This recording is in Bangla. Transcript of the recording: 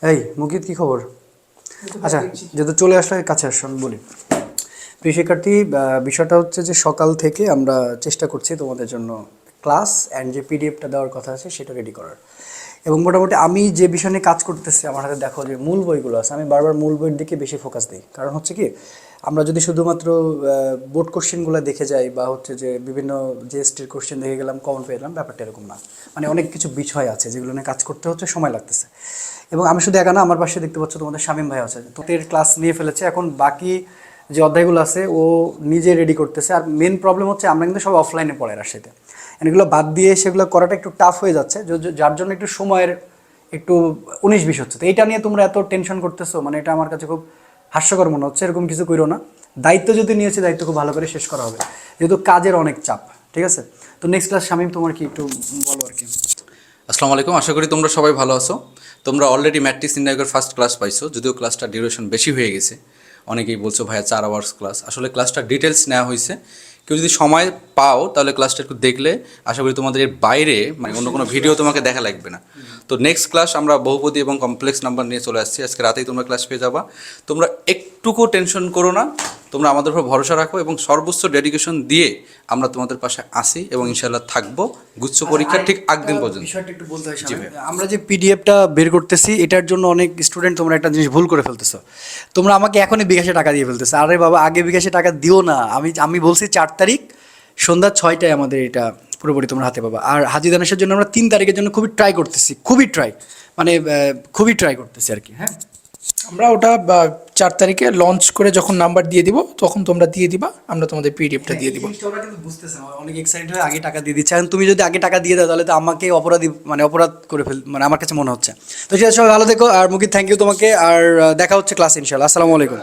এই মুকিত, কি খবর? আচ্ছা, যেহেতু চলে আসলে কাছে আসো, আমি বলি। প্রিয় শিক্ষার্থী, বিষয়টা হচ্ছে যে সকাল থেকে আমরা চেষ্টা করছি তোমাদের জন্য ক্লাস অ্যান্ড যে পিডিএফটা দেওয়ার কথা আছে সেটা রেডি করার। এবং মোটামুটি আমি যে বিষয় নিয়ে কাজ করতেছি, আমার হাতে দেখো যে মূল বইগুলো আছে, আমি বারবার মূল বইয়ের দিকে বেশি ফোকাস দিই। কারণ হচ্ছে কি, আমরা যদি শুধুমাত্র বোর্ড কোশ্চেনগুলো দেখে যাই বা হচ্ছে যে বিভিন্ন জিএসটির কোশ্চেন দেখে গেলাম, কমন পেয়ে গেলাম, ব্যাপারটা এরকম না। মানে অনেক কিছু বিষয় আছে যেগুলো নিয়ে কাজ করতে হচ্ছে, সময় লাগতেছে। এবং আমি শুধু একা না, আমার পাশে দেখতে পাচ্ছ তোমাদের শামীম ভাই আছে, তোদের ক্লাস নিয়ে ফেলেছে। এখন বাকি যে অধ্যায়গুলো আছে ও নিজে রেডি করতেছে। আর মেন প্রবলেম হচ্ছে আমরা কিন্তু সব অফলাইনে পড়াই রাজশাহীতে, এগুলো বাদ দিয়ে সেগুলো করাটা একটু টাফ হয়ে যাচ্ছে, যার জন্য একটু সময়ের একটু 19-20 হচ্ছে। তো এইটা নিয়ে তোমরা এত টেনশন করতেছো, মানে এটা আমার কাছে খুব হাস্যকর মনে হচ্ছে। এরকম কিছু করো না, দায়িত্ব যদি নিয়েছে দায়িত্ব খুব ভালো করে শেষ করা হবে, যেহেতু কাজের অনেক চাপ। ঠিক আছে, তো নেক্সট ক্লাস শামীম তোমার কি একটু বলো আর কি। আসসালামু আলাইকুম, আশা করি তোমরা সবাই ভালো আছো। তোমরা অলরেডি ম্যাট্রিক্স নির্ণায়কের ফার্স্ট ক্লাস পাইছো, যদিও ক্লাসটা ডিউরেশন বেশি হয়ে গেছে। অনেকেই বলছো ভাইয়া 4 আওয়ার্স ক্লাস, আসলে ক্লাসটা ডিটেলস নেওয়া হয়েছে। কেউ যদি সময় পাও তাহলে ক্লাসটা একটু দেখলে আশা করি তোমাদের এর বাইরে মানে অন্য কোনো ভিডিও তোমাকে দেখা লাগবে না। তো নেক্সট ক্লাস আমরা বহুপদী এবং কমপ্লেক্স নাম্বার নিয়ে চলে আসছি, আজকে রাতেই তোমরা ক্লাস পেয়ে যাবা। তোমরা একটুকু টেনশন করো না, তোমরা আমাদের উপর ভরসা রাখো এবং সর্বোচ্চ ডেডিকেশন দিয়ে আমরা তোমাদের পাশে আসি এবং ইনশাল্লাহ থাকবো গুচ্ছ পরীক্ষার ঠিক আগদিন পর্যন্ত। বিষয়টা একটু বলতে হয় শামীম। আমরা যে পিডিএফটা বের করতেছি, এটার জন্য অনেক স্টুডেন্ট তোমরা একটা জিনিস ভুল করে ফেলতেছো। তোমরা আমাকে এখনই বিকাশে টাকা দিয়ে ফেলতেছো। আরে বাবা, আগে বিকাশে টাকা দিও না। আমি বলছি 4 তারিখ সন্ধ্যা 6টায় আমাদের এটা পুরোপুরি তোমরা হাতে পাবা। আর হাজি দানেশের জন্য আমরা 3 তারিখের জন্য খুবই ট্রাই করতেছি, খুবই ট্রাই, মানে খুবই ট্রাই করতেছি আর কি। হ্যাঁ, আমরা ওটা 4 তারিখে লঞ্চ করে যখন নাম্বার দিয়ে দিব তখন তোমরা দিয়ে দিবা, আমরা তোমাদের পিডিএফটা দিয়ে দিব। ওরা কিন্তু বুঝতেছে না, অনেক এক্সাইটেড হয়ে আগে টাকা দিয়ে দিচ্ছে। এখন তুমি যদি আগে টাকা দিয়ে দাও তাহলে তো আমাকে অপরাধী, মানে অপরাধ করে মানে আমার কাছে মনে হচ্ছে। তো সেটা সবাই ভালো থেকো। আর মুকিত, থ্যাংক ইউ তোমাকে। আর দেখা হচ্ছে ক্লাসে ইনশাল্লাহ। আসসালামু আলাইকুম।